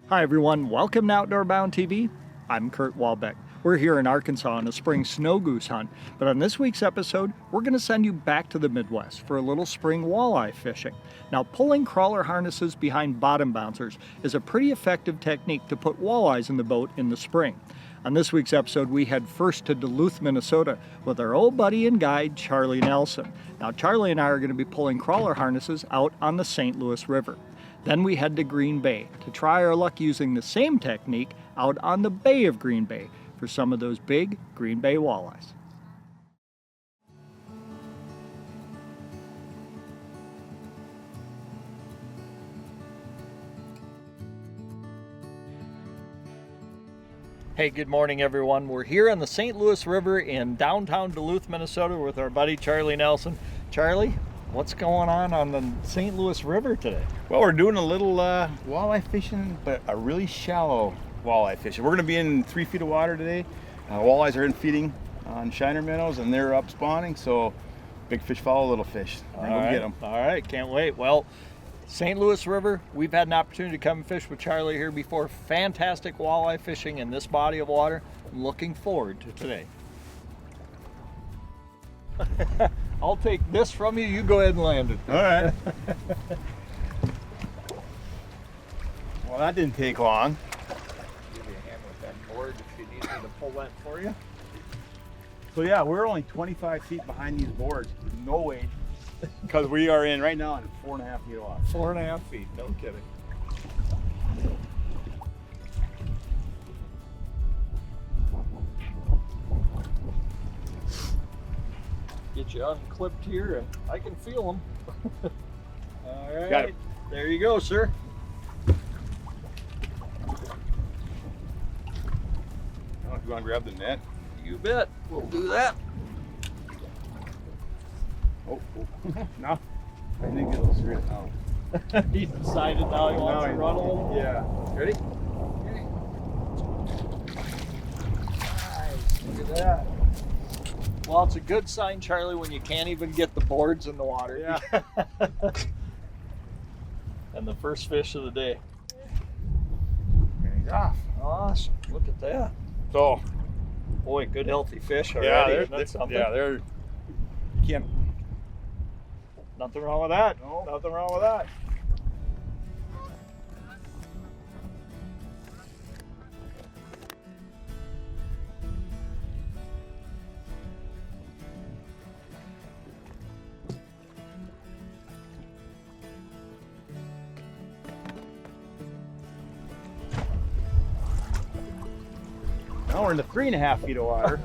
Hi everyone, welcome to Outdoor Bound TV. I'm Kurt Walbeck. We're here in Arkansas on a spring snow goose hunt, but on this week's episode, we're going to send you back to the Midwest for a little spring walleye fishing. Now, pulling crawler harnesses behind bottom bouncers is a pretty effective technique to put walleyes in the boat in the spring. On this week's episode, we head first to Duluth, Minnesota with our old buddy and guide, Charlie Nelson. Now, Charlie and I are going to be pulling crawler harnesses out on the St. Louis River. Then we head to Green Bay to try our luck using the same technique out on the Bay of Green Bay for some of those big Green Bay walleyes. Hey, good morning everyone. We're here on the St. Louis River in downtown Duluth, Minnesota with our buddy Charlie Nelson. Charlie, what's going on the St. Louis River today? Well, we're doing a little walleye fishing, but a really shallow walleye fishing. We're going to be in 3 feet of water today. Walleyes are in feeding on shiner minnows, and they're up spawning, so big fish follow little fish. We're going to get them. All right, can't wait. Well, St. Louis River, we've had an opportunity to come and fish with Charlie here before. Fantastic walleye fishing in this body of water. I'm looking forward to today. I'll take this from you. You go ahead and land it. All right. Well, that didn't take long. Give you a hand with that board if you need me to pull that for you. So yeah, we're only 25 feet behind these boards. No weight. Because we are in right now in 4.5 feet of water. 4.5 feet, no kidding. Get you unclipped here and I can feel them. All right, Got it. There you go, sir. You want to grab the net? You bet, we'll do that. Oh. No. I think it'll straight now. He's decided now he wants to run a little. Yeah. Ready? Nice, look at that. Well, it's a good sign, Charlie, when you can't even get the boards in the water. Yeah. And the first fish of the day. And he's off. Awesome, look at that. So, Boy, good healthy fish already. yeah, Isn't that something? they're, you can't. Nothing wrong with that. No. Nothing wrong with that. Now we're in the 3.5 feet of water.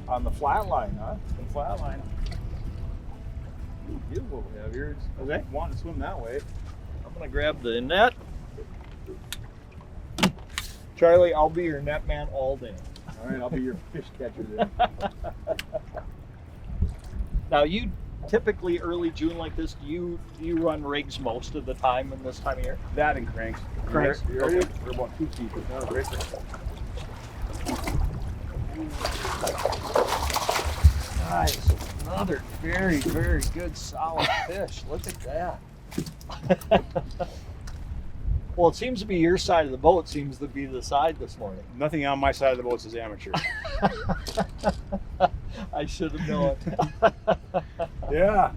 On the flat line, huh? The flat line. Ooh, beautiful we have here. Okay. Want to swim that way. I'm gonna grab the net. Charlie, I'll be your net man all day. All right, I'll be your fish catcher then. Now, you typically early June like this, do you run rigs most of the time in this time of year? That and cranks. Cranks? You ready? Okay. We're about 2 feet. But not a breaker. Nice. Another very, very good solid fish. Look at that. Well, it seems to be your side of the boat seems to be the side this morning. Nothing on my side of the boat is amateur. I should have known. Yeah.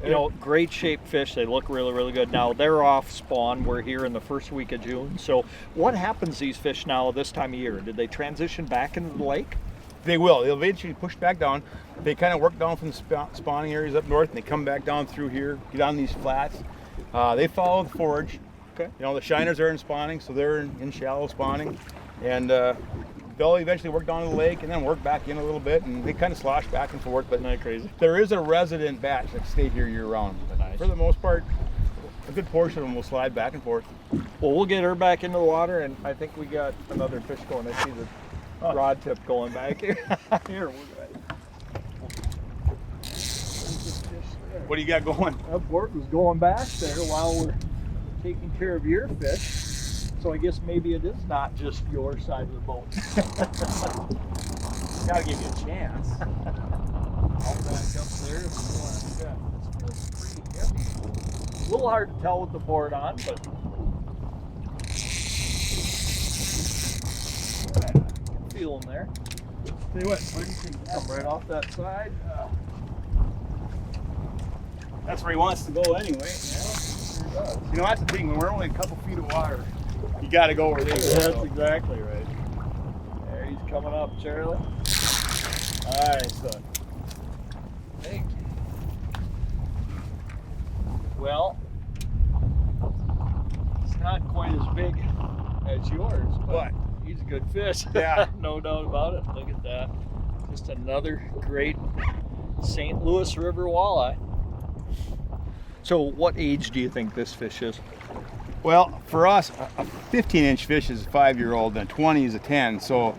You know, great shaped fish. They look really, really good. Now, they're off spawn. We're here in the first week of June. So what happens to these fish now this time of year? Did they transition back into the lake? They will. They'll eventually push back down. They kind of work down from the spawning areas up north, and they come back down through here, get on these flats. They follow the forage. Okay. You know, the shiners are in spawning, so they're in shallow spawning. And they'll eventually work down to the lake and then work back in a little bit, and they kind of slosh back and forth. But Isn't that crazy? there is a resident batch that stay here year round. But Nice. for the most part, a good portion of them will slide back and forth. Well, we'll get her back into the water, and I think we got another fish going. I see the rod tip going back here. Here, we'll go ahead. What do you got going? That board was going back there while we're taking care of your fish. So I guess maybe it is not just your side of the boat. Gotta give you a chance. I'll back up there if you want. Yeah, it's pretty heavy. A little hard to tell with the board on, but Feel him there. Tell you what, where do you think Come right off that side. that's where he wants to go anyway. Sure does. You know, that's the thing, when we're only a couple feet of water, you gotta go where they go. That's exactly right. There he's coming up, Charlie. Nice, son. Thank you. Well, it's not quite as big as yours, but he's a good fish. Yeah. No doubt about it. Look at that. Just another great St. Louis River walleye. So what age do you think this fish is? Well, for us, a 15-inch fish is a 5-year-old, and a 20 is a 10. So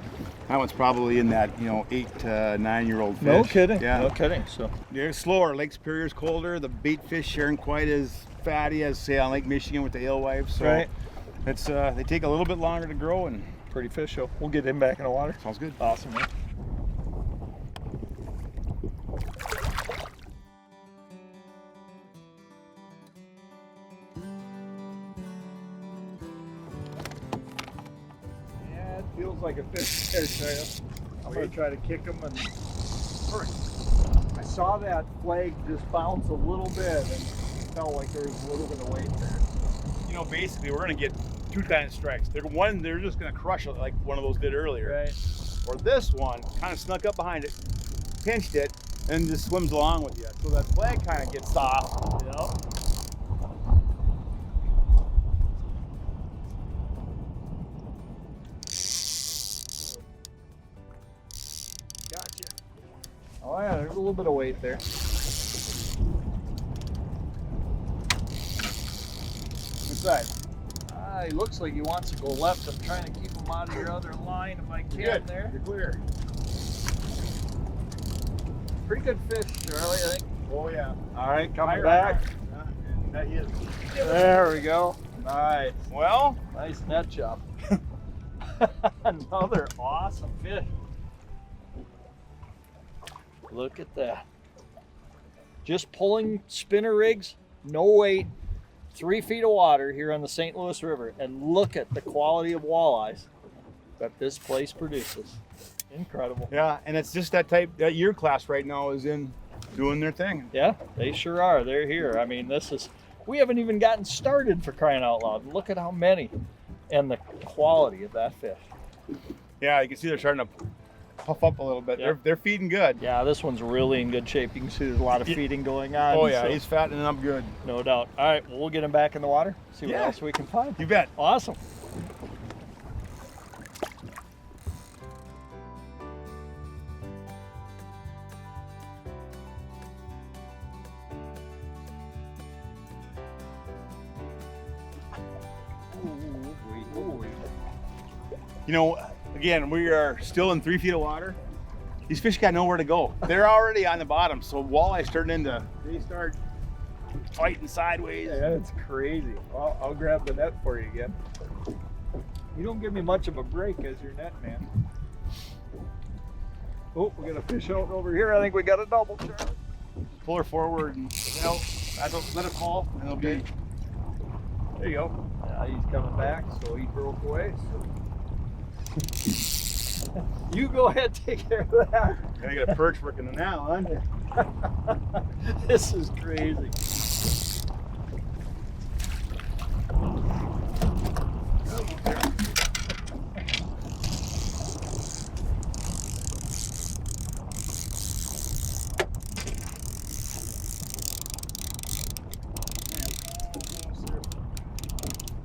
that one's probably in that, 8 to 9-year-old fish. No kidding. Yeah. No kidding. So They're slower. Lake Superior's colder. The bait fish aren't quite as fatty as, say, on Lake Michigan with the alewives. So right. it's they take a little bit longer to grow, and Pretty fish show. We'll get him back in the water. sounds good. Awesome, man. Yeah, it feels like a fish there, Trey. I'm gonna try to kick him, and I saw that flag just bounce a little bit, and felt like there was a little bit of weight there. Basically, we're gonna get two kinds of strikes. They're just gonna crush it like one of those did earlier. Right. Or this one kind of snuck up behind it, pinched it, and just swims along with you. So that flag kind of gets soft. Yep. Gotcha. Oh yeah, there's a little bit of weight there. Which side? He looks like he wants to go left. I'm trying to keep him out of your other line if I can. Good. There. You're clear. Pretty good fish, Charlie, I think. Oh yeah. All right, coming Higher, back. higher. That is. There we go. Nice. Well, Nice net job. Another awesome fish. Look at that. Just pulling spinner rigs, no weight, 3 feet of water here on the St. Louis River, and look at the quality of walleyes that this place produces. Incredible. yeah, and it's just that year class right now is in doing their thing. Yeah, they sure are. They're here. I mean, we haven't even gotten started, for crying out loud. Look at how many and the quality of that fish. Yeah, you can see they're starting to puff up a little bit. Yep. They're feeding good. Yeah, this one's really in good shape. You can see there's a lot of feeding going on. Oh yeah, so he's fattening up good. no doubt. All right, well, we'll get him back in the water, see what Yeah. else we can find. You bet. Awesome. Again, we are still in 3 feet of water. These fish got nowhere to go. They're already on the bottom, so walleye's turning they start fighting sideways. Yeah, it's crazy. Well, I'll grab the net for you again. You don't give me much of a break as your net man. Oh, we got a fish out over here. I think we got a double, Charlie. Pull her forward and let it fall, and it'll be. There you go. Yeah, he's coming back, so he broke away. You go ahead, take care of that. Gonna get a perch working now, huh? This is crazy.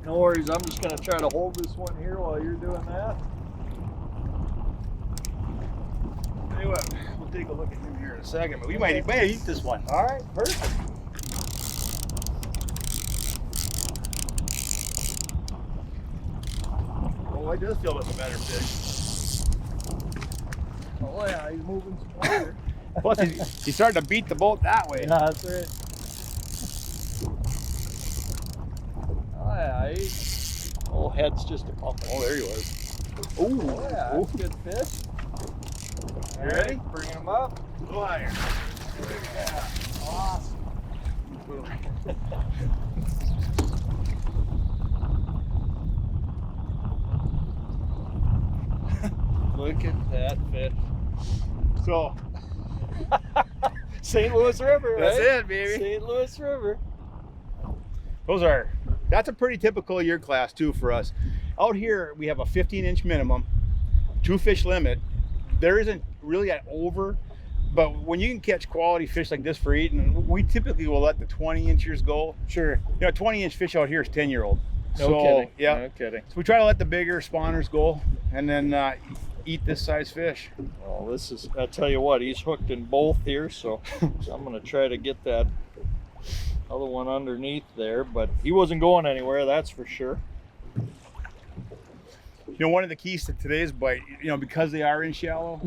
No worries, I'm just gonna try to hold this one here while you're doing that. Tell you what, we'll take a look at him here in a second, but we might eat this one. All right, perfect. Oh, I just feel it's a better fish. Oh yeah, he's moving some water. Plus, he's starting to beat the boat that way. Yeah, that's right. Oh yeah, head's just a pump. Oh, there he was. Oh yeah, that's a good fish. You ready? Bring him up. Go higher. Yeah, awesome. that fish. So St. Louis River, that's right? it, baby. St. Louis River. That's a pretty typical year class too for us. Out here we have a 15-inch minimum, 2 fish limit. There isn't really an over, but when you can catch quality fish like this for eating, we typically will let the 20-inchers go. Sure. 20-inch fish out here is 10-year-old. No kidding. Yeah. No kidding. So we try to let the bigger spawners go and then eat this size fish. Well, this is, I tell you what, he's hooked in both here, so I'm going to try to get that other one underneath there, but he wasn't going anywhere, that's for sure. One of the keys to today's bite, because they are in shallow,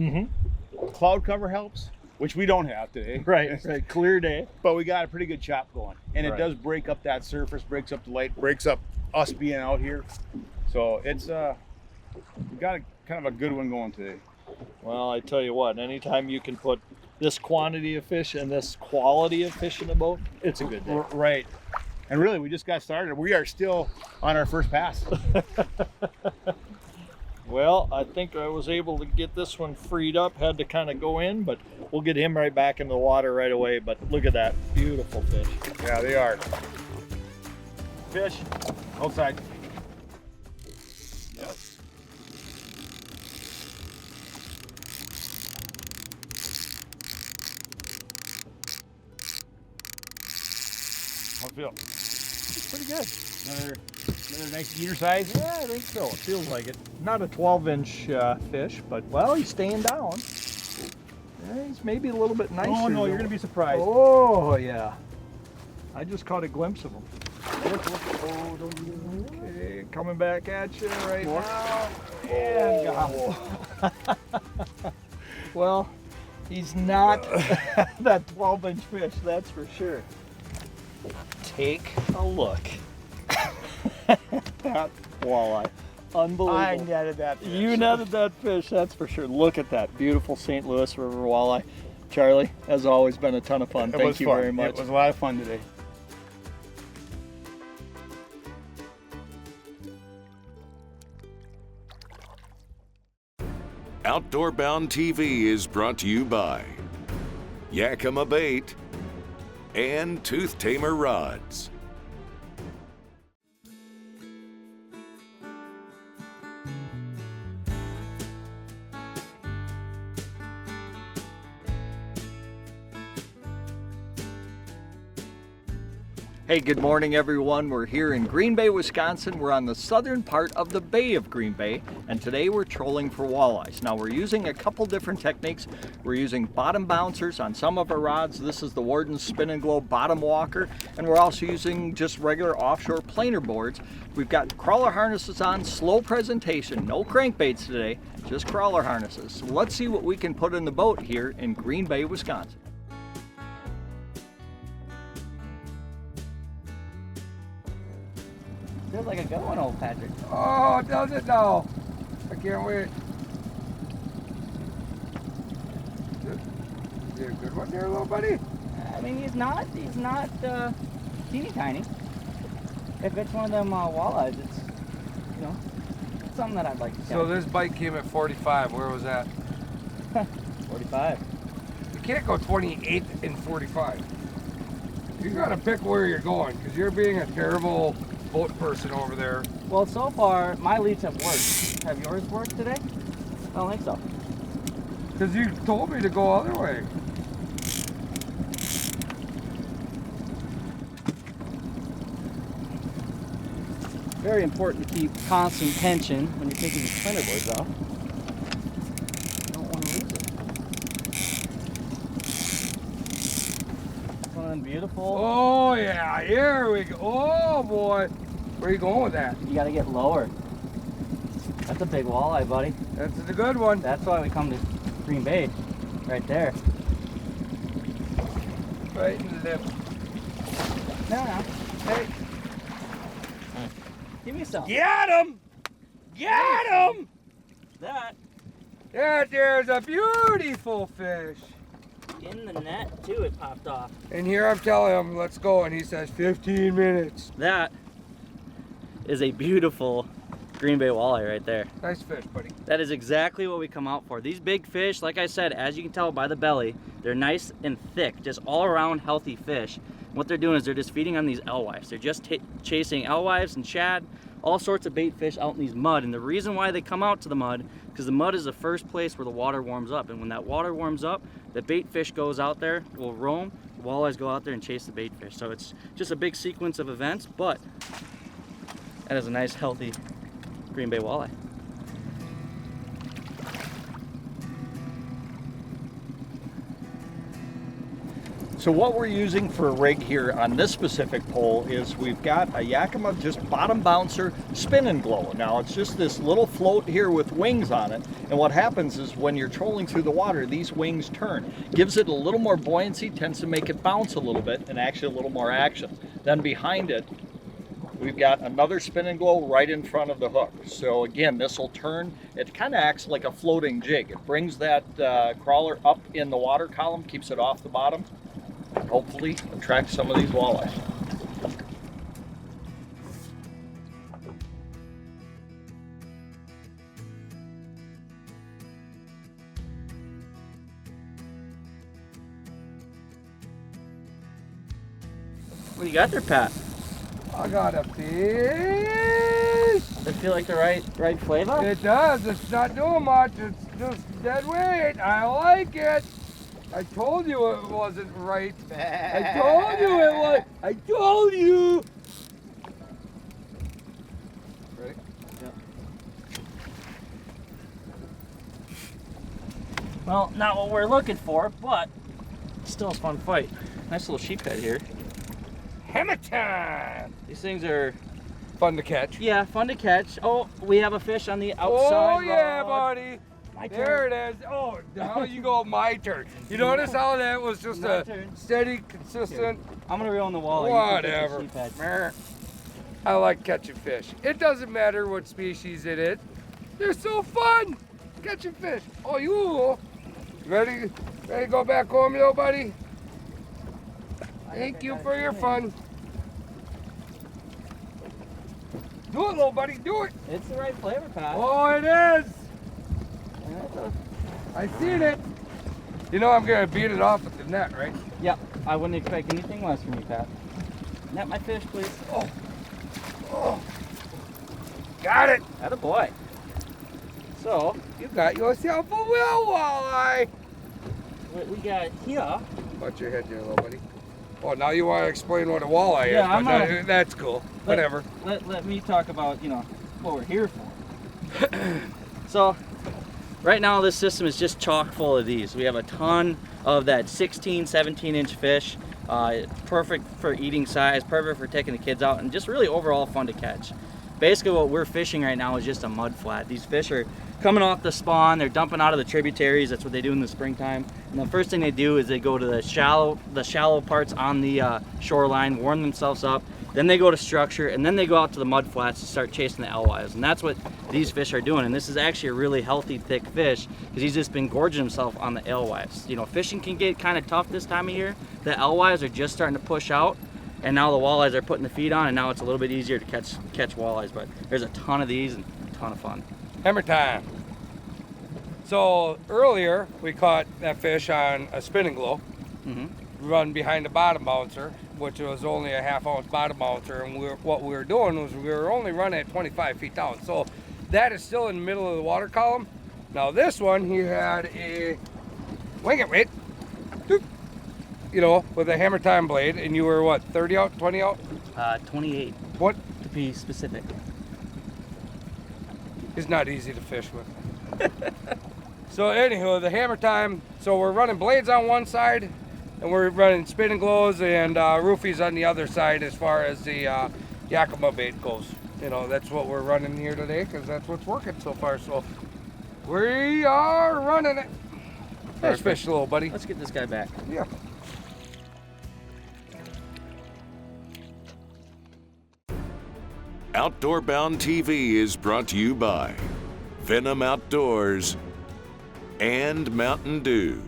cloud cover helps, which we don't have today. Right, clear day. But we got a pretty good chop going. And it Right. does break up that surface, breaks up the light, breaks up us being out here. So it's, we got kind of a good one going today. Well, I tell you what, anytime you can put this quantity of fish and this quality of fish in the boat, it's a good day. Right. And really, we just got started. We are still on our first pass. Well, I think I was able to get this one freed up, had to kind of go in, but we'll get him right back in the water right away. But look at that, beautiful fish. Yeah, they are. Fish, outside. Yep. How's it feel? It's pretty good. Another nice eater size? Yeah, I think so. It feels like it. Not a 12-inch fish, but, well, he's staying down. Yeah, he's maybe a little bit nicer. Oh, no, though. you're going to be surprised. Oh, yeah. I just caught a glimpse of him. Oh, okay, coming back at you right now. And got him. Well, he's not that 12-inch fish, that's for sure. Take a look. That walleye. Unbelievable. I netted that fish. You netted that fish, that's for sure. Look at that beautiful St. Louis River walleye. Charlie, as always, been a ton of fun. Thank you very much. It was a lot of fun today. Outdoor Bound TV is brought to you by Yakima Bait and Tooth Tamer Rods. Hey, good morning everyone. We're here in Green Bay, Wisconsin. We're on the southern part of the Bay of Green Bay, and today we're trolling for walleyes. Now we're using a couple different techniques. We're using bottom bouncers on some of our rods. This is the Warden Spin and Glow bottom walker, and we're also using just regular offshore planer boards. We've got crawler harnesses on, slow presentation, no crankbaits today, just crawler harnesses. So let's see what we can put in the boat here in Green Bay, Wisconsin. Feels like a good one, old Patrick. Oh, does it now? I can't wait. Is there a good one there, little buddy? I mean, he's not teeny tiny. If it's one of them walleyes, it's, it's something that I'd like to catch. So this bite came at 45. Where was that? 45. You can't go 28 and 45. You gotta pick where you're going, because you're being a terrible boat person over there. Well, so far, my leads have worked. Have yours worked today? I don't think so. Because you told me to go other way. Very important to keep constant tension when you're taking these planer boards off. You don't want to lose it. It's one of them beautiful. Oh yeah, here we go. Oh boy. Where are you going with that? You got to get lower. That's a big walleye, buddy. That's a good one. That's why we come to Green Bay, right there. Right in the lip. No. Hey. Give me some. Get him! Get him! That There's a beautiful fish. in the net too. It popped off. And here I'm telling him, let's go, and he says 15 minutes. That is a beautiful Green Bay walleye right there. Nice fish, buddy. That is exactly what we come out for. These big fish, like I said, as you can tell by the belly, they're nice and thick, just all around healthy fish. What they're doing is they're just feeding on these alewives. They're just chasing alewives and shad, all sorts of bait fish out in these mud. And the reason why they come out to the mud, because the mud is the first place where the water warms up. And when that water warms up, the bait fish goes out there, will roam, the walleyes go out there and chase the bait fish. So it's just a big sequence of events, but that is a nice, healthy Green Bay walleye. So what we're using for a rig here on this specific pole is we've got a Yakima just bottom bouncer spin and glow. Now it's just this little float here with wings on it, and what happens is when you're trolling through the water, these wings turn. Gives it a little more buoyancy, tends to make it bounce a little bit, and actually a little more action. Then behind it, we've got another spin and glow right in front of the hook. So again, this will turn. It kind of acts like a floating jig. It brings that crawler up in the water column, keeps it off the bottom, and hopefully attract some of these walleyes. What do you got there, Pat? I got a fish. Does it feel like the right flavor? It does. It's not doing much. It's just dead weight. I like it. I told you it wasn't right. I told you it was. I told you. Ready? Yep. Well, not what we're looking for, but still a fun fight. Nice little sheephead here. Hammer time. These things are, Fun to catch. yeah, fun to catch. Oh, we have a fish on the outside. Oh yeah, rod. buddy. My There turn. it is. Oh, now you go my turn. You notice how that was just My a turn. steady, consistent. I'm gonna reel in the walleye. Whatever. You can catch the Meh. I like catching fish. It doesn't matter what species it is. They're so fun. Catching fish. Oh, you ready? Ready to go back home, yo, buddy? Thank you for your fun. Do it, little buddy. Do it. sheephead. It's the right flavor, Pat. Oh, it is. I seen it. You know I'm gonna beat it off with the net, right? Yep. I wouldn't expect anything less from you, Pat. Net my fish, please. Oh. Got it. Atta boy. So, You got yourself a whale walleye. what we got here. Watch your head there, little buddy. Oh, now you want to explain what a walleye Yeah, is? I'm but gonna- that's cool. Whatever. Let me talk about, what we're here for. So, right now this system is just chock full of these. We have a ton of that 16, 17-inch fish. Perfect for eating size, perfect for taking the kids out, and just really overall fun to catch. Basically what we're fishing right now is just a mud flat. These fish are coming off the spawn, they're dumping out of the tributaries. That's what they do in the springtime. And the first thing they do is they go to the shallow parts on the shoreline, warm themselves up. Then they go to structure, and then they go out to the mud flats to start chasing the alewives. And that's what these fish are doing. And this is actually a really healthy, thick fish because he's just been gorging himself on the alewives. Fishing can get kind of tough this time of year. The alewives are just starting to push out, and now the walleyes are putting the feed on, and now it's a little bit easier to catch walleyes. But there's a ton of these and a ton of fun. Hammer time. So earlier we caught that fish on a spinning glow, run behind the bottom bouncer, which was only a half-ounce bottom bouncer, and what we were doing was we were only running at 25 feet down. So that is still in the middle of the water column. Now this one, he had a wing it, wait, with a hammer time blade, and you were what, 30 out, 20 out? 28 What? to be specific. Is not easy to fish with. So anywho, the hammer time, so we're running blades on one side, and we're running spinning glows and roofies on the other side as far as the Yakima bait goes. That's what we're running here today because that's what's working so far. So we are running it. Nice fish, little buddy. Let's get this guy back. Yeah. Outdoor Bound TV is brought to you by Venom Outdoors and Mountain Dew.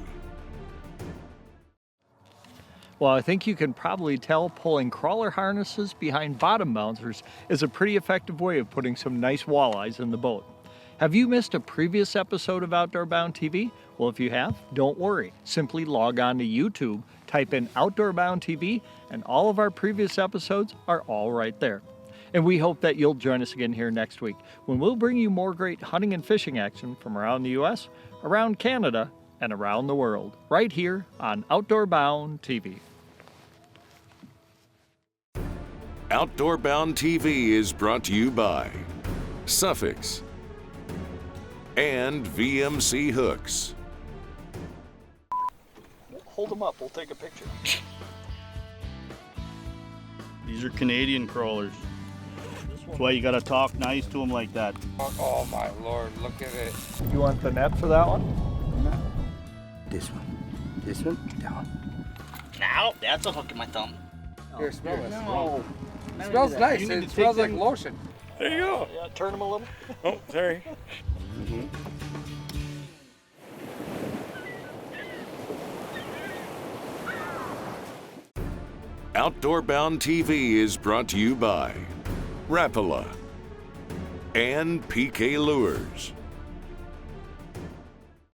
Well, I think you can probably tell pulling crawler harnesses behind bottom bouncers is a pretty effective way of putting some nice walleyes in the boat. Have you missed a previous episode of Outdoor Bound TV? Well, if you have, don't worry. Simply log on to YouTube, type in Outdoor Bound TV, and all of our previous episodes are all right there. And we hope that you'll join us again here next week when we'll bring you more great hunting and fishing action from around the U.S., around Canada, and around the world, right here on Outdoor Bound TV. Outdoor Bound TV is brought to you by Suffix and VMC Hooks. Hold them up, we'll take a picture. These are Canadian crawlers. That's why you gotta talk nice to them like that. Oh my Lord, look at it. You want the net for that one? This one, down. Now, that's a hook in my thumb. Here, smell this. No. It smells nice. You need It to smells take like them- lotion. There you go. Yeah, turn them a little. Oh, sorry. Outdoor Bound TV is brought to you by Rapala and PK Lures.